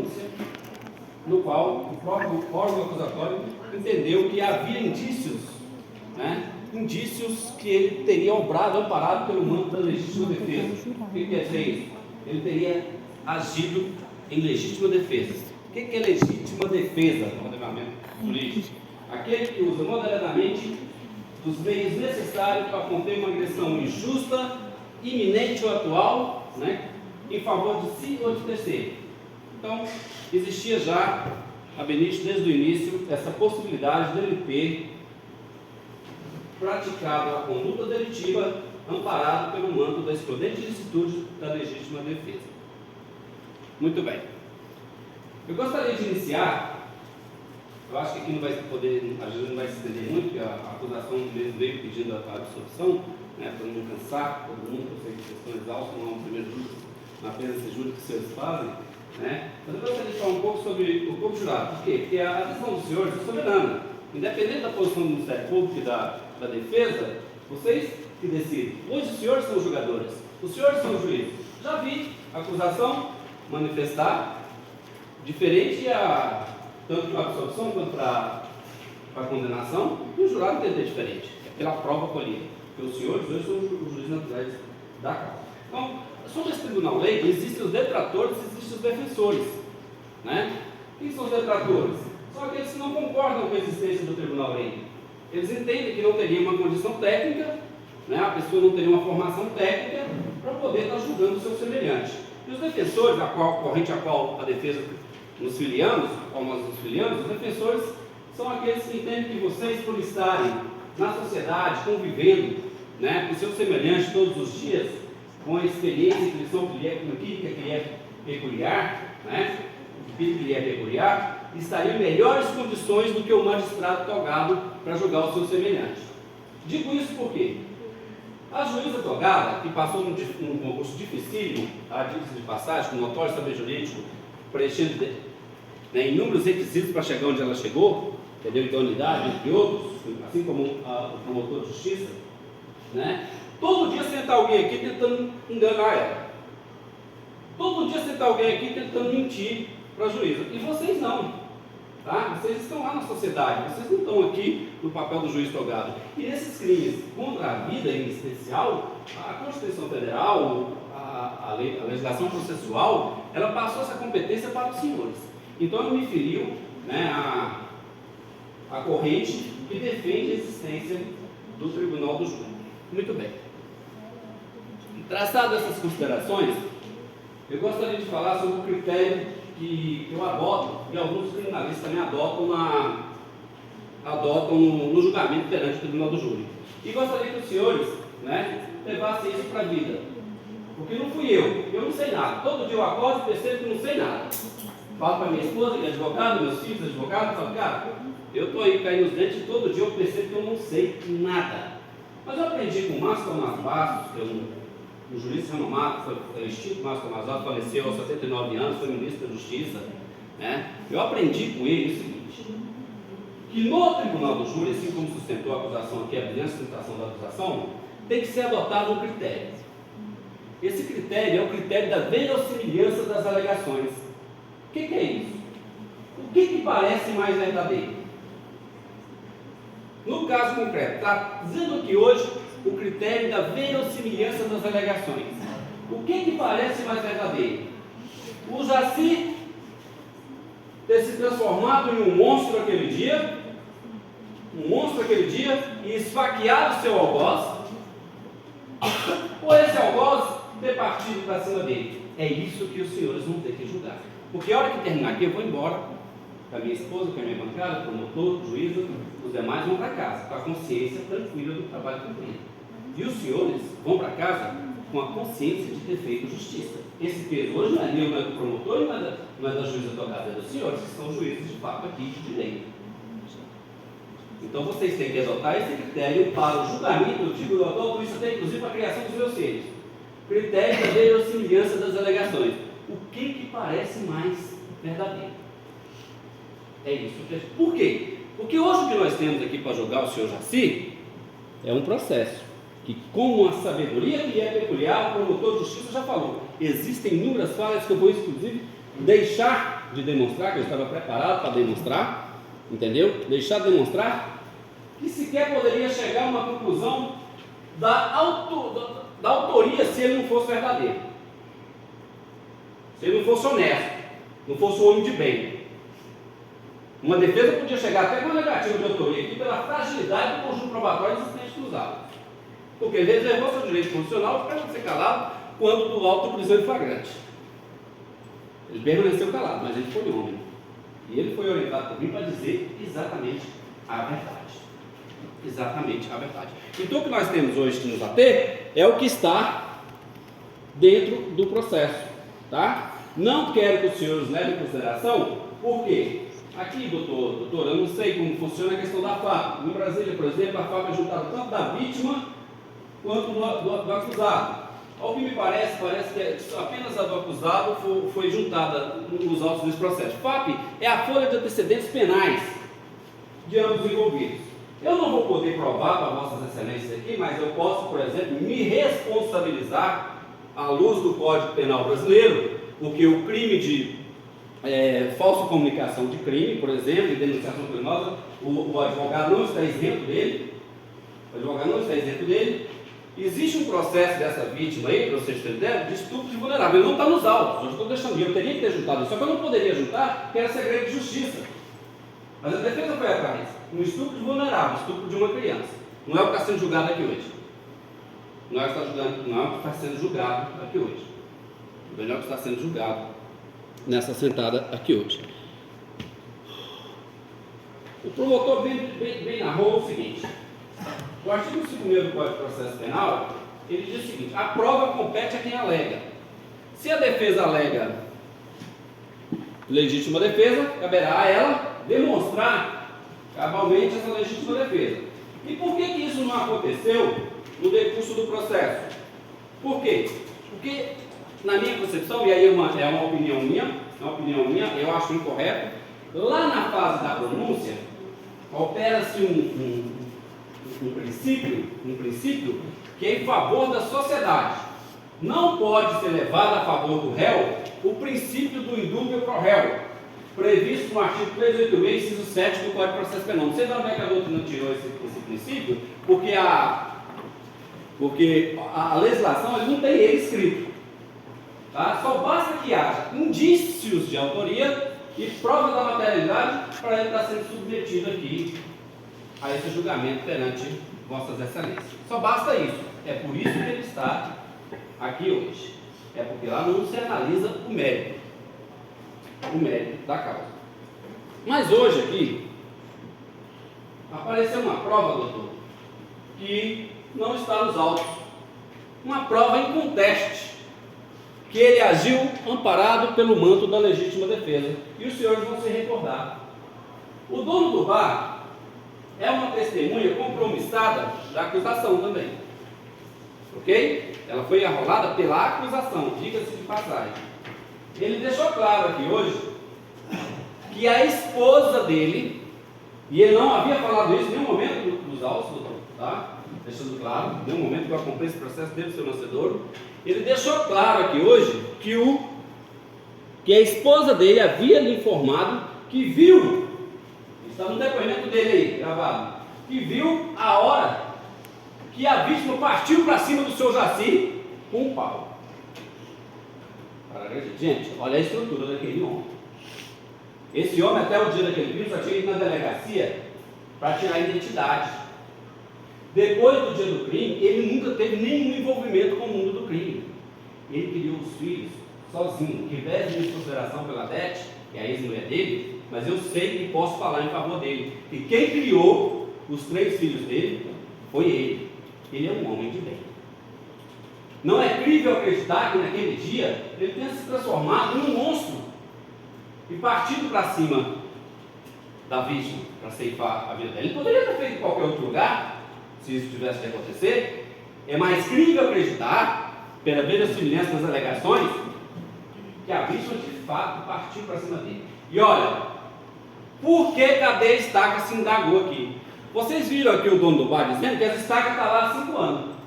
denúncia, no qual o próprio órgão acusatório entendeu que havia indícios, né, indícios que ele teria obrado, amparado pelo manto da legítima defesa. O que quer dizer isso? Ele teria agido em legítima defesa. O que é legítima defesa no ordenamento jurídico? Aquele que usa moderadamente dos meios necessários para conter uma agressão injusta, iminente ou atual, né, em favor de si ou de terceiro. Então, existia já, a Benício, desde o início, essa possibilidade dele ter praticado a conduta delitiva amparado pelo manto da excludente licitude da legítima defesa. Muito bem. Eu gostaria de iniciar, eu acho que aqui não vai poder, a gente não vai se estender muito, porque a acusação mesmo veio pedindo a absolvição, né, para não cansar todo mundo, eu sei que vocês estão exaustos, não é um primeiro júri, apenas esse júri que vocês fazem, né? Mas eu gostaria de falar um pouco sobre o corpo jurado. Por quê? Porque a decisão dos senhores é soberana. Independente da posição do Ministério Público e da defesa, vocês que decidem. Hoje os senhores são julgadores, os senhores são juízes. Já vi a acusação manifestar diferente tanto para a absolvição quanto para a condenação, e o jurado entender diferente. É pela prova colhida. Porque os senhores hoje são os juízes naturais da causa. Então, sobre esse tribunal leigo, existem os detratores e existem os defensores, né? Quem são os detratores? São aqueles que não concordam com a existência do tribunal leigo. Eles entendem que não teria uma condição técnica, né? A pessoa não teria uma formação técnica para poder estar julgando o seu semelhante. E os defensores, corrente a qual a defesa nos filiamos, os defensores são aqueles que entendem que vocês, por estarem na sociedade, convivendo, né, com seus semelhantes todos os dias, com a experiência e intuição que lhe é peculiar, né, que lhe é peculiar, estariam em melhores condições do que o magistrado togado para julgar o seu semelhante. Digo isso por quê? A juíza togada, que passou num concurso dificílimo, a dica de passagem, com notório saber jurídico, preenchendo inúmeros requisitos para chegar onde ela chegou, entendeu? Idoneidade, entre outros, assim como o promotor de justiça, né? Todo dia senta alguém aqui tentando enganar ela. Todo dia senta alguém aqui tentando mentir para a juíza. E vocês não, tá? Vocês estão lá na sociedade, vocês não estão aqui no papel do juiz togado. E nesses crimes contra a vida, em especial, a Constituição Federal, a legislação processual, ela passou essa competência para os senhores. Então eu me filiu, né, a corrente que defende a existência do Tribunal do Júri. Muito bem. Traçadas essas considerações, eu gostaria de falar sobre o critério que eu adoto, e alguns criminalistas também adotam no julgamento perante o Tribunal do Júri. E gostaria que os senhores, né, levassem isso para a vida. Porque não fui eu não sei nada. Todo dia eu acordo e percebo que não sei nada. Falo para minha esposa, que é advogada, meus filhos, advogados, falo, cara, eu estou aí caindo os dentes e todo dia eu percebo que eu não sei nada. Mas eu aprendi com o Márcio Tomás Bastos, que é um jurista renomado, foi extinto. Márcio Tomás Bastos, faleceu aos 79 anos, foi ministro da Justiça, né? Eu aprendi com ele o seguinte, que no Tribunal do Júri, assim como sustentou a acusação aqui, a brilhante sustentação da acusação, tem que ser adotado um critério. Esse critério é o critério da verossimilhança das alegações. O que é isso? O que parece mais verdadeiro? No caso concreto, está dizendo aqui hoje o critério da verossimilhança das alegações. O que parece mais verdadeiro? O Jaci ter se transformado em um monstro aquele dia, e esfaqueado seu algoz, ou esse algoz ter partido para cima dele? É isso que os senhores vão ter que julgar. Porque a hora que terminar aqui, eu vou embora com a minha esposa, com a minha bancada, com o promotor, juíza, os demais vão para casa, com a consciência tranquila do trabalho cumprido. E os senhores vão para casa com a consciência de ter feito justiça. Esse peso hoje não é meu, não é do promotor, não é da juíza togada, é dos senhores, que são juízes de fato aqui de direito. Então vocês têm que adotar esse critério para o julgamento. Eu digo, eu adoto isso até inclusive para a criação dos meus filhos. Critério da verossimilhança das alegações. O que parece mais verdadeiro? É isso. Por quê? Porque hoje o que nós temos aqui para julgar o senhor Jaci é um processo que, com a sabedoria que é peculiar, o promotor de justiça já falou, existem inúmeras falhas que eu vou, inclusive, deixar de demonstrar, que eu estava preparado para demonstrar, entendeu? Deixar de demonstrar que sequer poderia chegar a uma conclusão da autoria se ele não fosse verdadeiro, se ele não fosse honesto, não fosse um homem de bem. Uma defesa podia chegar até com a negativa de autoria aqui pela fragilidade do conjunto probatório existente nos autos, porque ele reservou seu direito constitucional para ser calado quando do auto prisão em flagrante. Ele permaneceu calado, mas ele foi homem. E ele foi orientado por mim para dizer exatamente a verdade. Exatamente a verdade. Então o que nós temos hoje que nos ater é o que está dentro do processo, tá? Não quero que os senhores levem em consideração, porque aqui, doutor, eu não sei como funciona a questão da FAP. No Brasília, por exemplo, a FAP é juntada tanto da vítima quanto do acusado. Ao que me parece que apenas a do acusado foi juntada nos autos desse processo. FAP é a folha de antecedentes penais de ambos envolvidos. Eu não vou poder provar para vossas excelências aqui, mas eu posso, por exemplo, me responsabilizar à luz do Código Penal brasileiro, porque o crime de falsa comunicação de crime, por exemplo, e denunciação criminosa, o advogado não está isento dele. O advogado não está isento dele. Existe um processo dessa vítima aí, para vocês terem ideia, de estupro de vulnerável. Ele não está nos autos, eu estou deixando, eu teria que ter juntado isso, só que eu não poderia juntar, porque era segredo de justiça. Mas a defesa foi atrás. Um estupro de vulnerável, estupro de uma criança. Não é o que está sendo julgado aqui hoje. Não é o que está sendo julgado aqui hoje. Não é o que está sendo julgado nessa sentada aqui hoje. O promotor bem narrou o seguinte: o artigo 5º do Código de Processo Penal, ele diz o seguinte: a prova compete a quem alega. Se a defesa alega legítima defesa, caberá a ela demonstrar cabalmente essa legítima defesa. E por que isso não aconteceu no decurso do processo? Por quê? Porque, na minha concepção, e aí é uma opinião minha, eu acho incorreto, lá na fase da pronúncia, opera-se um princípio que é em favor da sociedade. Não pode ser levado a favor do réu o princípio do indúbio pro réu, previsto no artigo 386, inciso 7 do Código de Processo Penal. Não sei de onde é que a doutrina tirou esse princípio, porque a legislação ele não tem ele escrito. Tá? Só basta que haja indícios de autoria e prova da materialidade para ele estar sendo submetido aqui a esse julgamento perante vossas excelências. Só basta isso. É por isso que ele está aqui hoje. É porque lá não se analisa o mérito da causa. Mas hoje aqui apareceu uma prova, doutor, que não está nos autos. Uma prova em conteste, que ele agiu amparado pelo manto da legítima defesa. E os senhores vão se recordar. O dono do bar é uma testemunha compromissada da acusação também. Ok? Ela foi arrolada pela acusação, diga-se de passagem. Ele deixou claro aqui hoje que a esposa dele, e ele não havia falado isso em nenhum momento dos autos, doutor, tá? Deixando claro, em nenhum momento que eu acompanhei esse processo dele, seu Nascedor, ele deixou claro aqui hoje que a esposa dele havia lhe informado que viu, está no depoimento dele aí, gravado, que viu a hora que a vítima partiu para cima do seu Jaci com um pau. Gente, olha a estrutura daquele homem. Esse homem, até o dia daquele crime, só tinha ido na delegacia para tirar a identidade. Depois do dia do crime, ele nunca teve nenhum envolvimento com o mundo do crime. Ele criou os filhos sozinho. Em vez de consideração pela Dete, que é a ex-mulher dele, mas eu sei que posso falar em favor dele. E quem criou os 3 filhos dele foi ele. Ele é um homem de bem. Não é crível acreditar que naquele dia ele tenha se transformado num monstro e partido para cima da vítima para ceifar a vida dela. Ele poderia ter feito em qualquer outro lugar, se isso tivesse de acontecer. É mais crível acreditar, pela verossimilhança das alegações, que a vítima de fato partiu para cima dele. E olha, por que Cadeia Estaca se indagou aqui? Vocês viram aqui o dono do bar dizendo que essa estaca está lá há 5 anos.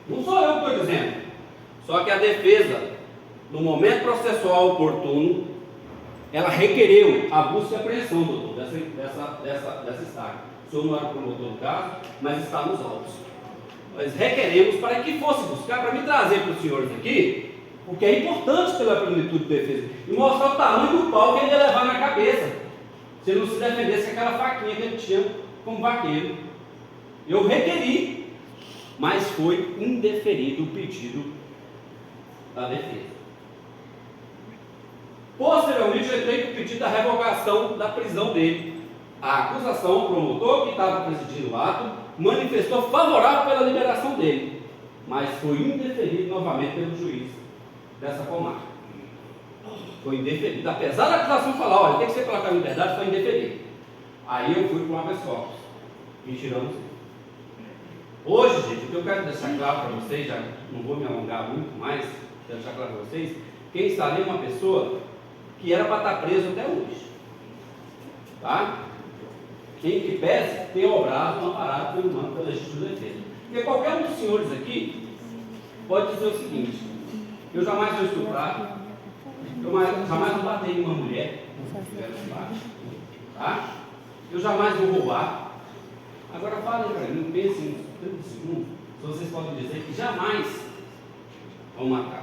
Não sou eu que estou dizendo. Só que a defesa, no momento processual oportuno, ela requereu a busca e apreensão, doutor, dessa estaca. O senhor não era promotor do caso, mas está nos autos. Nós requeremos para que fosse buscar, para me trazer para os senhores aqui, porque é importante pela plenitude de defesa, e mostrar o tamanho do pau que ele ia levar na cabeça, se ele não se defendesse com aquela faquinha que ele tinha como vaqueiro. Eu requeri, mas foi indeferido o pedido da defesa. Posteriormente, eu entrei com o pedido da revogação da prisão dele. A acusação, o promotor que estava presidindo o ato, manifestou favorável pela liberação dele, mas foi indeferido novamente pelo juiz dessa comarca. Foi indeferido, apesar da acusação falar, olha, tem que ser colocado em liberdade, foi indeferido. Aí eu fui para o habeas corpus e tiramos ele. Hoje, gente, o que eu quero deixar claro para vocês, já não vou me alongar muito mais, quero deixar claro para vocês, quem está ali é uma pessoa que era para estar preso até hoje. Tá? Quem que pese tem obrado uma parada pelo manto da legítima defesa. Porque qualquer um dos senhores aqui pode dizer o seguinte: eu jamais vou estuprar, eu jamais vou bater em uma mulher, tá? Eu jamais vou roubar. Agora falem para mim, pensem uns 30 segundos, se vocês podem dizer que jamais vão matar.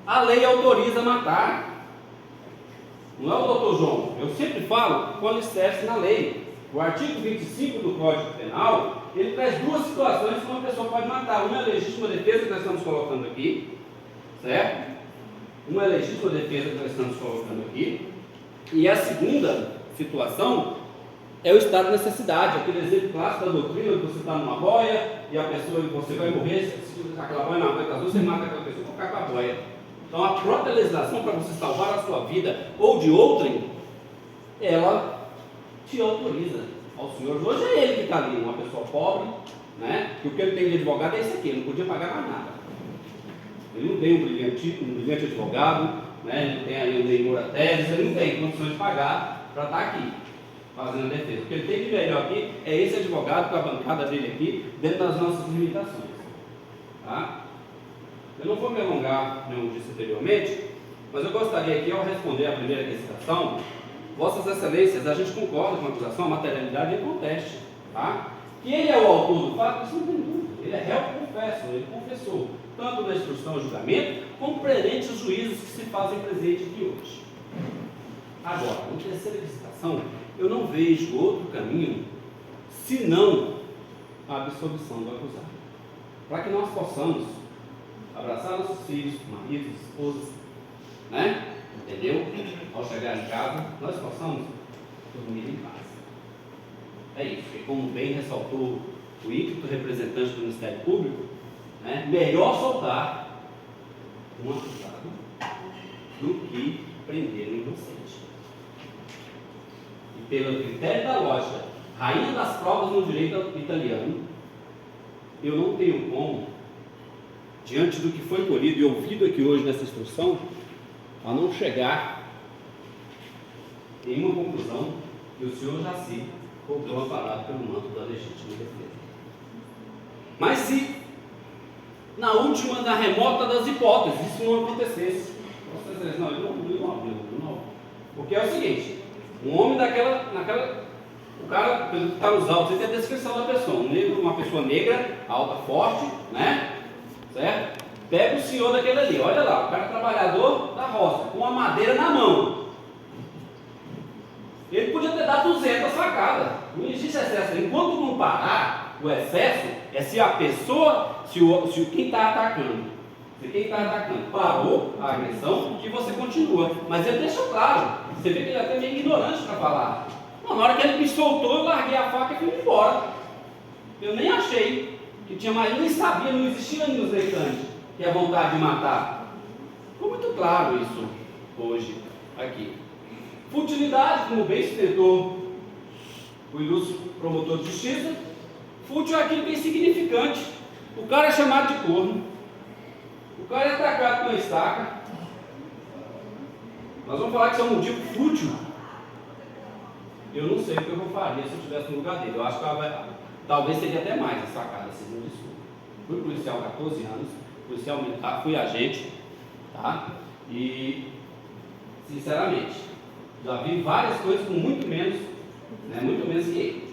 A lei autoriza matar. Não é o doutor João, eu sempre falo com alicerce na lei. O artigo 25 do Código Penal, ele traz duas situações que uma pessoa pode matar. Uma é a legítima defesa que nós estamos colocando aqui, certo? Uma é a legítima defesa que nós estamos colocando aqui. E a segunda situação é o estado de necessidade, aquele exemplo clássico da doutrina, que você está numa boia e a pessoa, você vai morrer, se aquela boia na frente azul, você mata aquela pessoa para ficar com a boia. Então a própria legislação, para você salvar a sua vida ou de outrem, ela te autoriza ao senhor. Hoje é ele que está ali, uma pessoa pobre, né? Que o que ele tem de advogado é isso aqui, ele não podia pagar mais nada. Ele não tem um brilhante advogado, né? Ele não tem aí um Neymar Teres, ele não tem condições de pagar para estar aqui fazendo a defesa. O que ele tem de melhor aqui é esse advogado com a bancada dele aqui, dentro das nossas limitações. Tá? Eu não vou me alongar, como eu disse anteriormente, mas eu gostaria aqui, ao responder a primeira questão, Vossas Excelências, a gente concorda com a acusação, a materialidade em conteste, tá? Que ele é o autor do fato, isso não tem dúvida. Ele é réu confesso, ele confessou, tanto na instrução e julgamento, como perante os juízos que se fazem presente aqui hoje. Agora, em terceira licitação, eu não vejo outro caminho senão a absolvição do acusado, para que nós possamos abraçar nossos filhos, maridos, esposas, né? Entendeu? Ao chegar em casa, nós possamos dormir em paz. É isso. E como bem ressaltou o ínclito representante do Ministério Público, né? Melhor soltar um acusado do que prender um inocente. E pelo critério da lógica, rainha das provas no direito italiano, eu não tenho como, diante do que foi colhido e ouvido aqui hoje nessa instrução, a não chegar em uma conclusão que o senhor Jaci voltou a falar pelo manto da legítima defesa. Mas se na última, na remota das hipóteses, isso não acontecesse, vocês dizem, não, não. Porque é o seguinte, um homem o cara que está nos autos, tem a descrição da pessoa, uma pessoa negra, alta, forte, né? Certo? Pega o senhor daquele ali, olha lá, o cara trabalhador da roça, com a madeira na mão. Ele podia ter dado 200 facadas, não existe excesso. Enquanto não parar, o excesso é se a pessoa, se quem está atacando, parou a agressão, que você continua. Mas ele deixou claro, você vê que ele é até meio ignorante para falar. Não, na hora que ele me soltou, eu larguei a faca e fui embora. Eu nem achei que tinha mais, eu nem sabia, não existia nos restantes que é a vontade de matar. Ficou muito claro isso hoje aqui. Futilidade, como bem sustentou o ilustre promotor de justiça, fútil é aquilo que é insignificante. O cara é chamado de corno, o cara é atacado com uma estaca. Nós vamos falar que isso é um motivo fútil. Eu não sei o que eu faria se eu estivesse no lugar dele. Eu acho que talvez seria até mais a sacada, vocês não desculpem. Fui policial há 14 anos, policial militar, fui agente, tá? E Sinceramente. Já vi várias coisas com muito menos, né, muito menos que ele.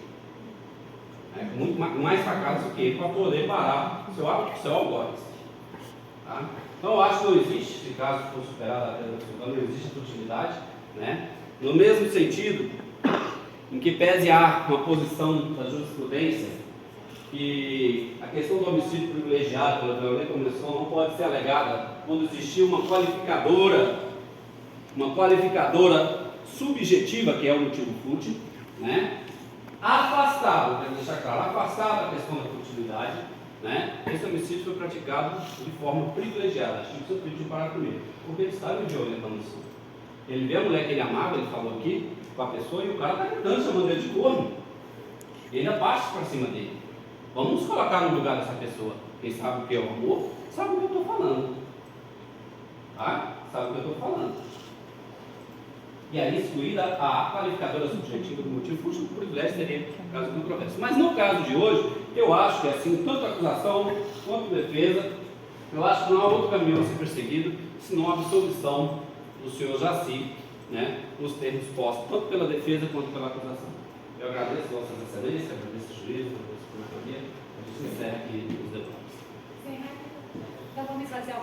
Com muito mais facadas do que ele para poder parar o seu algoz. Tá? Então eu acho que não existe, se caso for superado a tese da Silvana, não existe futilidade, né? No mesmo sentido, em que pese há uma posição da jurisprudência que a questão do homicídio privilegiado pela violência começou não pode ser alegada quando existir uma qualificadora subjetiva, que é o motivo fútil, né? Afastado, para deixar claro, afastado da questão da futilidade, né? Esse homicídio foi praticado de forma privilegiada. Acho que isso eu pedi parar comigo, porque ele estava de olho na condição. Ele vê a mulher que ele amava, ele falou aqui com a pessoa, e o cara está gritando, chamando ele de corno. E ainda bate para cima dele. Vamos nos colocar no lugar dessa pessoa. Quem sabe o que é o amor, sabe o que eu estou falando. Tá? Sabe o que eu estou falando. E aí, excluída a qualificadora subjetiva do motivo fútil, o privilégio seria caso controverso. Mas no caso de hoje, eu acho que assim, tanto a acusação quanto a defesa, eu acho que não há outro caminho a ser perseguido, senão a absolvição do senhor Jaci, né, nos termos postos, tanto pela defesa quanto pela acusação. Eu agradeço a Vossa Excelência, agradeço o juiz, agradeço a promotoria, a gente encerra aqui os debates. Então vamos fazer a